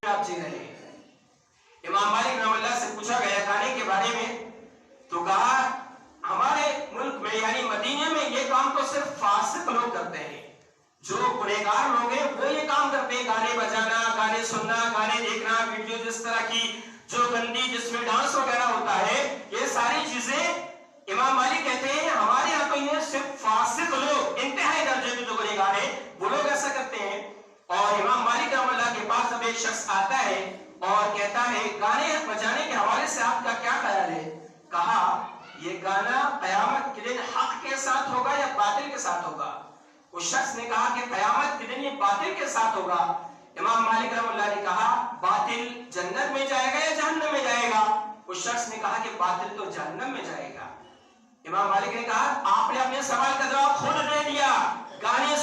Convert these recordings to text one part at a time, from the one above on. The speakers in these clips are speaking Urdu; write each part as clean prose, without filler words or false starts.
آپ جی رہے ہیں۔ امام مالک رحمہ اللہ سے پوچھا گیا گانے کے بارے میں، تو کہا ہمارے ملک میں یعنی مدینے میں یہ کام تو صرف فاسق لوگ کرتے ہیں، جو گنہگار لوگ ہیں وہ یہ کام کرتے ہیں، گانے بجانا، گانے سننا، گانے دیکھنا، ویڈیو جس طرح کی جو گندی جس میں ڈانس وغیرہ ہوتا ہے، یہ ساری چیزیں امام مالک کہتے ہیں ہمارے یہاں تو یہ صرف فاسق لوگ انتہائی درجے میں جو گنہگار ہیں وہ لوگ ایسا کرتے ہیں۔ اور امام مالک رحمہ اللہ کے پاس جب ایک شخص آتا ہے اور کہتا ہے گانے بجانے کے حوالے سے آپ کا کیا خیال ہے؟ کہا یہ گانا قیامت کے دن حق کے ساتھ ہوگا یا باطل کے ساتھ ہوگا؟ اس شخص نے کہا کہ قیامت کے دن یہ باطل کے ساتھ ہوگا۔ امام مالک رحمہ اللہ نے کہا باطل جنت میں جائے گا یا جہنم میں جائے گا؟ اس شخص نے کہا کہ باطل تو جہنم میں جائے گا۔ امام مالک نے کہا آپ نے اپنے سوال کا جواب خود دے دیا، گانے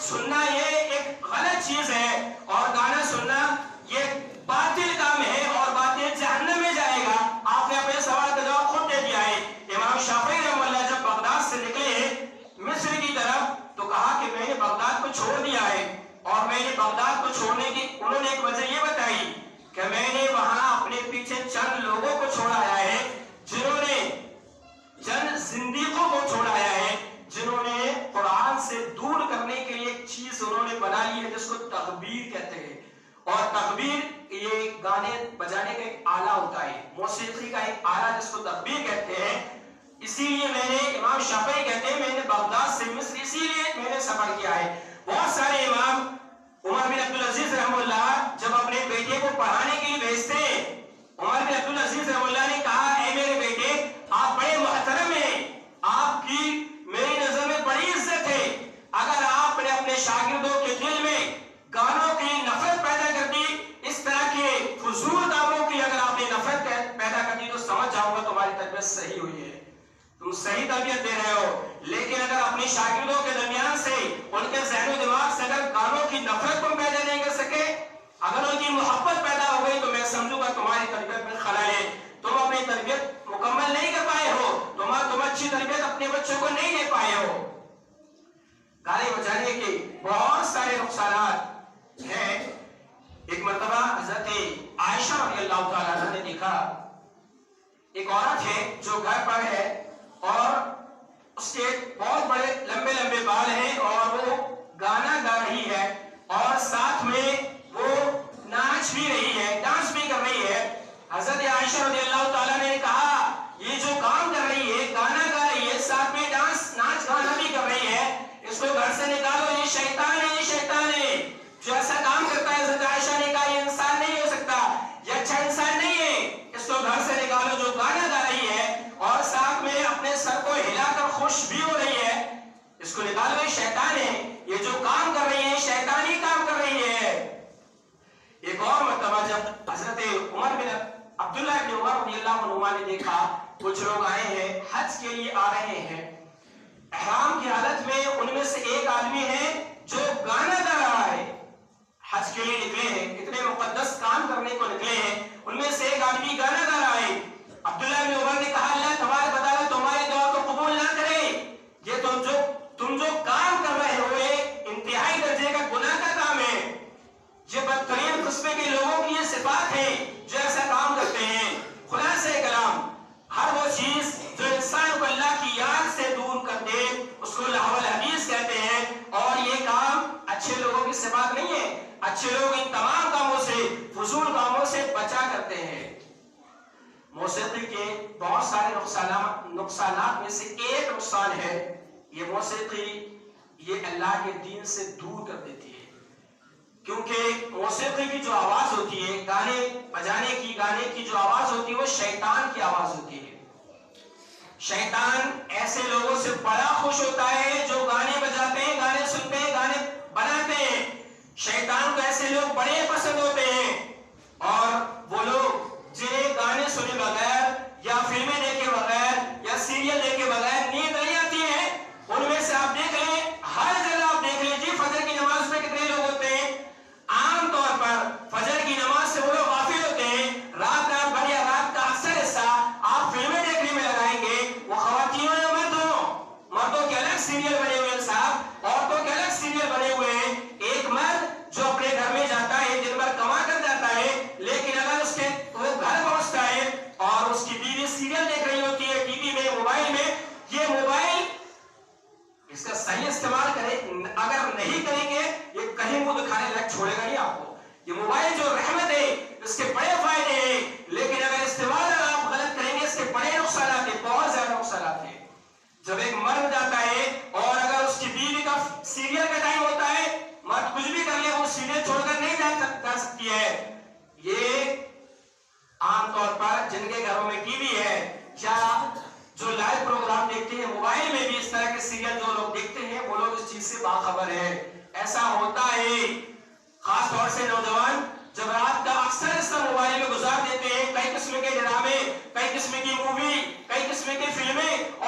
سننا یہ ایک غلط چیز ہے اور گانا سننا یہ باطل کام ہے اور باطل جہنم میں جائے گا۔ آپ نے اپنے سوال کا جواب خود دے دیا ہے۔ امام شافعی رحمہ اللہ جب بغداد سے نکلے مصر کی طرف تو کہا کہ میں نے بغداد کو چھوڑ دیا ہے، اور میں نے بغداد کو چھوڑنے کی انہوں نے ایک وجہ یہ بتائی کہ میں نے وہاں اپنے پیچھے چند لوگوں کو چھوڑایا ہے، جنہوں نے چند زندیقوں کو چھوڑایا ہے، جنہوں نے قرآن سے دور کرنے کے لیے ایک چیز انہوں نے بنا لی ہے جس کو تکبیر کہتے ہیں۔ اور تکبیر یہ گانے بجانے کا ایک آلہ ہوتا ہے، موسیقی کا ایک آلہ جس کو تکبیر کہتے ہیں۔ اسی لیے میں نے امام شافعی کہتے ہیں میں نے بغداد سے مصر اسی لیے میں نے سفر کیا ہے۔ بہت سارے امام عمر بن عبدالعزیز رحمہ اللہ جب اپنے بیٹے کو پڑھانے کے لیے بھیجتے ہیں، عمر بن عبدالعزیز رحمہ اللہ نے کہا اے میرے بیٹے آپ بڑے محترم ہیں، آپ کی میری نظر میں بڑی عزت ہے، اگر آپ نے اپنے شاگردوں کے دل میں گانوں کی نفرت پیدا کر دی، اس طرح کے فضول کاموں کی اگر آپ نے نفرت پیدا کر دی تو سمجھ جاؤں گا تمہاری تربیت صحیح ہوئی ہے، تم صحیح تربیت دے رہے ہو۔ لیکن اگر اپنے شاگردوں کے درمیان سے ان کے ذہن و دماغ سے اگر گانوں کی نفرت تم پیدا نہیں کر سکے، اگر ان کی محبت پیدا ہو گئی تو میں سمجھوں گا تمہاری تربیت میں خلل ہے، تم اپنی تربیت مکمل نہیں کر پائے ہو، تم اچھی تربیت اپنے بچوں کو نہیں دے پائے ہو۔ گانے بجانے کے بہت سارے نقصانات ہیں۔ ایک مرتبہ حضرت عائشہ رضی اللہ تعالیٰ عنہ نے دیکھا ایک عورت ہے جو گھر پر ہے اور اس کے بہت بڑے لمبے لمبے بال ہیں اور وہ گانا گا رہی ہے اور ساتھ میں وہ ناچ بھی رہی ہے، ڈانس بھی کر رہی ہے۔ حضرت عائشہ رضی اللہ تعالیٰ نے کہا یہ جو کام کر رہی ہے، گانا گا رہی ہے، ساتھ میں ناچ گانا بھی کر رہی ہے، اس کو گھر سے نکالو، یہ شیطان ہے، یہ شیطان ہے جو ایسا کام کرتا ہے۔ حضرت عائشہ نے کہا یہ انسان نہیں ہو سکتا، یہ اچھا انسان نہیں ہے، اس کو گھر سے نکالو جو گانا گا رہی ہے اور ساتھ میں اپنے سر کو ہلا کر خوش بھی ہو رہی ہے، اس کو نکالو، یہ شیطان ہے، یہ جو کام کر رہی ہے شیطانی کام کر رہی ہے۔ ایک اور مرتبہ جب حضرت عمر بن عبداللہ بن عمر رضی اللہ عنہما نے دیکھا کچھ لوگ آئے ہیں حج کے لیے آ رہے ہیں، احرام کی حالت میں ان میں سے ایک آدمی ہے جو گانا گا رہا ہے، حج کے لیے نکلے ہیں، اتنے مقدس کام کرنے کو نکلے ہیں، ان میں سے ایک آدمی گانا گا رہا ہے۔ عبداللہ بن عمر نے کہا اللہ تبارک و تعالیٰ تمہاری دعا کو قبول نہ کرے، یہ تم جو کام کر رہے ہو یہ انتہائی درجے کا گناہ کا کام ہے، یہ بدترین قسم کے لوگوں کی یہ صفات ہے جو ایسا کام کرتے ہیں۔ خلاصہ کلام ہر وہ چیز جو انسان کو اللہ کی یاد سے دور کر دے اس کو لہو الحدیث کہتے ہیں، اور یہ کام اچھے لوگوں کی صفات نہیں ہے۔ اچھے لوگ ان تمام کاموں سے فضول کاموں سے بچا کرتے ہیں۔ موسیقی کے بہت سارے نقصانات میں سے ایک نقصان ہے یہ موسیقی یہ اللہ کے دین سے دور کر دیتی ہے، کیونکہ موسیقی کی جو آواز ہوتی ہے، گانے بجانے کی گانے کی جو آواز ہوتی ہے وہ شیطان کی آواز ہوتی ہے۔ شیطان ایسے لوگوں سے بڑا خوش ہوتا ہے جو گانے بجاتے ہیں، گانے سنتے ہیں، گانے بناتے ہیں۔ شیطان کو ایسے لوگ بڑے پسند ہوتے ہیں، اور وہ لوگ جنہیں گانے سنے بغیر یا فلمیں دیکھے بغیر یا سیریل دیکھے بغیر نیند نہیں آتی ہے، ان میں سے آپ دیکھ لیں ہر جگہ آپ دیکھ لیجیے فجر کی نماز میں کتنے لوگ ہوتے ہیں۔ عام طور پر فجر کی نماز سے وہ لوگ غافل ہوتے ہیں، رات بھر یا رات کا اکثر حصہ آپ فلمیں دیکھنے میں لگائیں گے، وہ خواتینوں یا مردوں کے الگ سیریل بنے ہوئے ہیں صاحب، عورتوں کے الگ سیریل بنے ہوئے ہیں۔ ایک مرد جو اپنے گھر میں جاتا ہے دن بھر کما کر باخبر ہے. ایسا ہوتا ہے خاص طور سے نوجوان جب رات کا اکثر حصہ موبائل میں گزار دیتے ہیں, کئی قسم کے ڈرامے, کئی قسم کی مووی, کئی قسم کی فلمیں